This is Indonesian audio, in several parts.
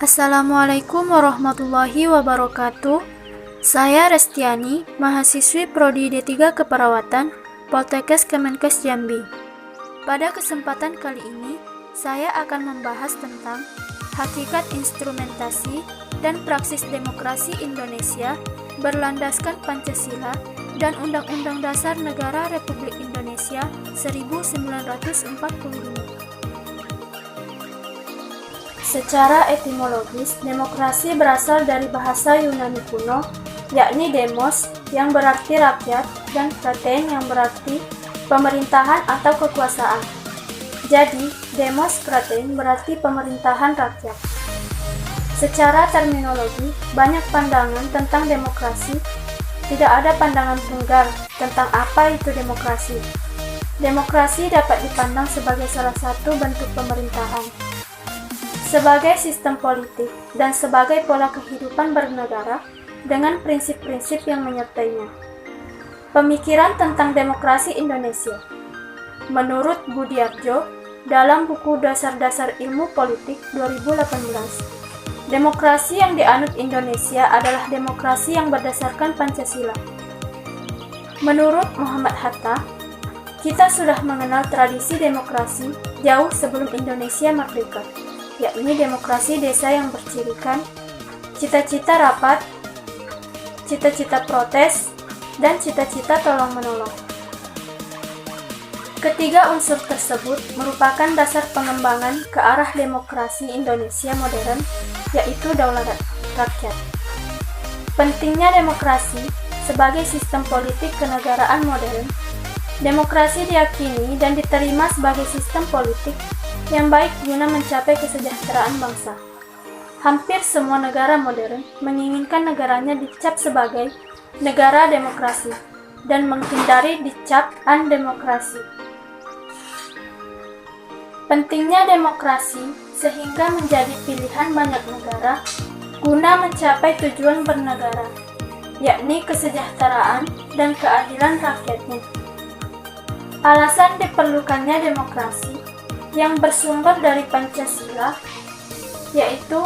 Assalamualaikum warahmatullahi wabarakatuh. Saya Restiani, mahasiswi Prodi D3 Keperawatan, Poltekkes Kemenkes Jambi. Pada kesempatan kali ini, saya akan membahas tentang hakikat instrumentasi dan praksis demokrasi Indonesia berlandaskan Pancasila dan Undang-Undang Dasar Negara Republik Indonesia 1945. Secara etimologis, demokrasi berasal dari bahasa Yunani kuno, yakni demos yang berarti rakyat dan kratein yang berarti pemerintahan atau kekuasaan. Jadi, demos kratein berarti pemerintahan rakyat. Secara terminologi, banyak pandangan tentang demokrasi. Tidak ada pandangan tunggal tentang apa itu demokrasi. Demokrasi dapat dipandang sebagai salah satu bentuk pemerintahan, sebagai sistem politik, dan sebagai pola kehidupan bernegara dengan prinsip-prinsip yang menyertainya. Pemikiran tentang demokrasi Indonesia. Menurut Budiarjo, dalam buku Dasar-Dasar Ilmu Politik 2018, demokrasi yang dianut Indonesia adalah demokrasi yang berdasarkan Pancasila. Menurut Muhammad Hatta, kita sudah mengenal tradisi demokrasi jauh sebelum Indonesia merdeka, yakni demokrasi desa yang bercirikan cita-cita rapat, cita-cita protes, dan cita-cita tolong-menolong. Ketiga unsur tersebut merupakan dasar pengembangan ke arah demokrasi Indonesia modern, yaitu daulat rakyat. Pentingnya demokrasi sebagai sistem politik kenegaraan modern. Demokrasi diyakini dan diterima sebagai sistem politik yang baik guna mencapai kesejahteraan bangsa. Hampir semua negara modern menginginkan negaranya dicap sebagai negara demokrasi dan menghindari dicap undemokrasi. Pentingnya demokrasi sehingga menjadi pilihan banyak negara guna mencapai tujuan bernegara, yakni kesejahteraan dan keadilan rakyatnya. Alasan diperlukannya demokrasi yang bersumber dari Pancasila, yaitu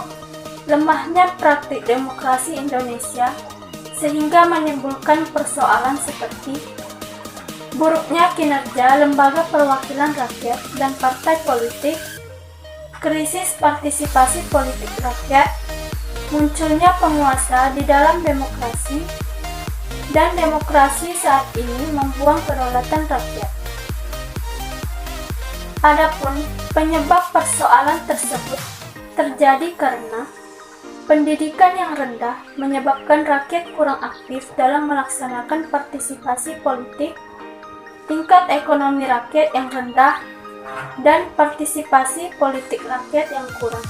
lemahnya praktik demokrasi Indonesia sehingga menimbulkan persoalan seperti buruknya kinerja lembaga perwakilan rakyat dan partai politik, krisis partisipasi politik rakyat, munculnya penguasa di dalam demokrasi, dan demokrasi saat ini membuang kedaulatan rakyat. Adapun penyebab persoalan tersebut terjadi karena pendidikan yang rendah menyebabkan rakyat kurang aktif dalam melaksanakan partisipasi politik, tingkat ekonomi rakyat yang rendah, dan partisipasi politik rakyat yang kurang.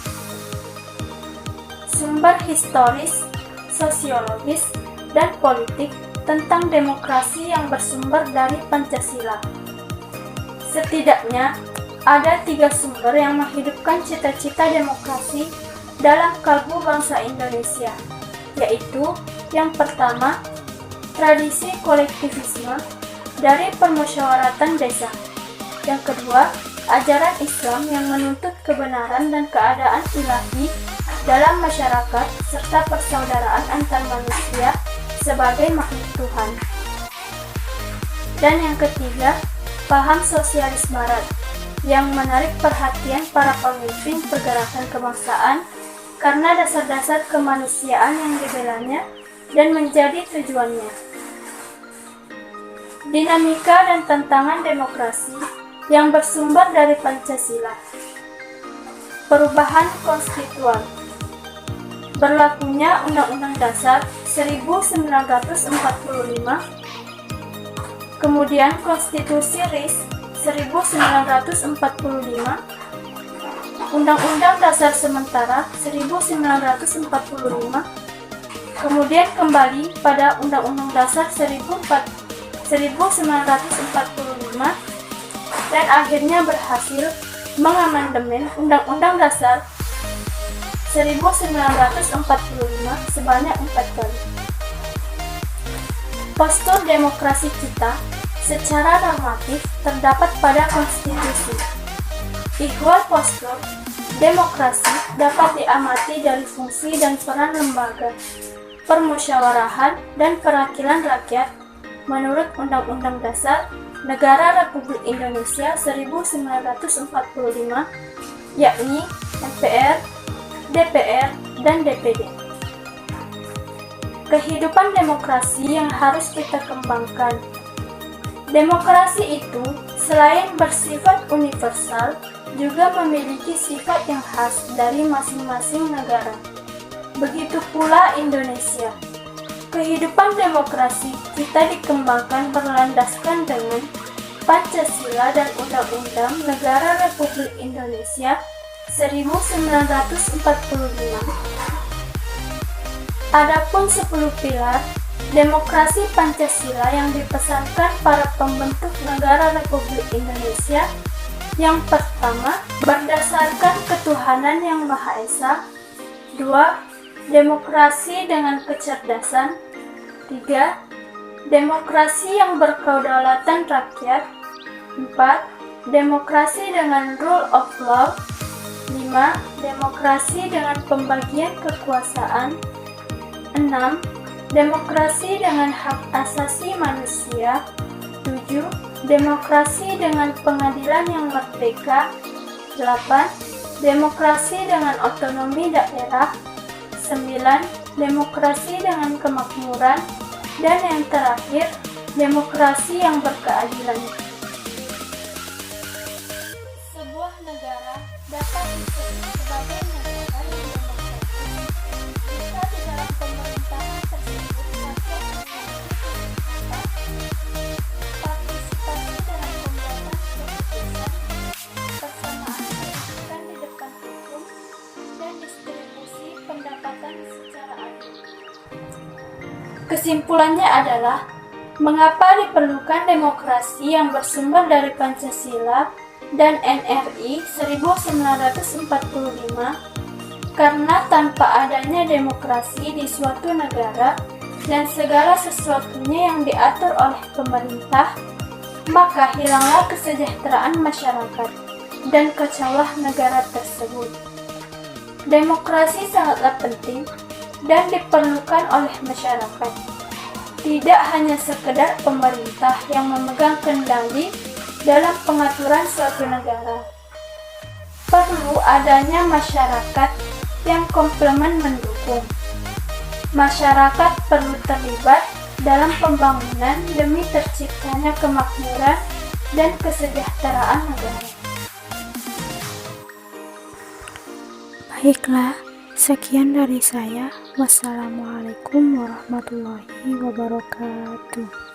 Sumber historis, sosiologis, dan politik tentang demokrasi yang bersumber dari Pancasila. Setidaknya ada 3 sumber yang menghidupkan cita-cita demokrasi dalam kalbu bangsa Indonesia, yaitu yang pertama, tradisi kolektivisme dari permusyawaratan desa. Yang kedua, ajaran Islam yang menuntut kebenaran dan keadaan ilahi dalam masyarakat serta persaudaraan antar manusia sebagai makhluk Tuhan. Dan yang ketiga, paham sosialis barat yang menarik perhatian para pemimpin pergerakan kebangsaan karena dasar-dasar kemanusiaan yang dibelanya dan menjadi tujuannya. Dinamika dan tantangan demokrasi yang bersumber dari Pancasila. Perubahan konstituan. Berlakunya Undang-Undang Dasar 1945, kemudian Konstitusi RIS 1945, Undang-Undang Dasar Sementara 1945, kemudian kembali pada Undang-Undang Dasar 1945, dan akhirnya berhasil mengamandemen Undang-Undang Dasar 1945 sebanyak 4 kali. Postur demokrasi kita secara normatif terdapat pada konstitusi. Ihwal postur Demokrasi dapat diamati dari fungsi dan peran lembaga permusyawarahan dan perwakilan rakyat menurut Undang-Undang Dasar Negara Republik Indonesia 1945, yakni MPR, DPR, dan DPD. Kehidupan demokrasi yang harus kita kembangkan. Demokrasi itu selain bersifat universal, juga memiliki sifat yang khas dari masing-masing negara. Begitu pula Indonesia. Kehidupan demokrasi kita dikembangkan berlandaskan dengan Pancasila dan Undang-Undang Negara Republik Indonesia 1945. Adapun 10 pilar demokrasi Pancasila yang dipesankan para pembentuk negara Republik Indonesia. Yang pertama, berdasarkan ketuhanan yang Maha Esa. 2. Demokrasi dengan kecerdasan. 3. Demokrasi yang berkedaulatan rakyat. 4. Demokrasi dengan rule of law. 5. Demokrasi dengan pembagian kekuasaan. 6. Demokrasi dengan hak asasi manusia. 7. Demokrasi dengan pengadilan yang merdeka. 8. Demokrasi dengan otonomi daerah. 9. Demokrasi dengan kemakmuran. Dan yang terakhir, demokrasi yang berkeadilan. Sebuah negara dapat disebut sebagai negara yang demokratis jika di dalam pemerintahan tersebut rakyat partisipasi dalam pembuatan keputusan, persamaan kedudukan di depan hukum, dan distribusi pendapatan secara adil. Kesimpulannya adalah, mengapa diperlukan demokrasi yang bersumber dari Pancasila dan NRI 1945? Karena tanpa adanya demokrasi di suatu negara dan segala sesuatunya yang diatur oleh pemerintah, maka hilanglah kesejahteraan masyarakat dan kacaulah negara tersebut. Demokrasi sangatlah penting dan diperlukan oleh masyarakat. Tidak hanya sekedar pemerintah yang memegang kendali dalam pengaturan suatu negara. Perlu adanya masyarakat yang komplement mendukung. Masyarakat perlu terlibat dalam pembangunan demi terciptanya kemakmuran dan kesejahteraan negara. Baiklah, sekian dari saya. Wassalamualaikum warahmatullahi wabarakatuh.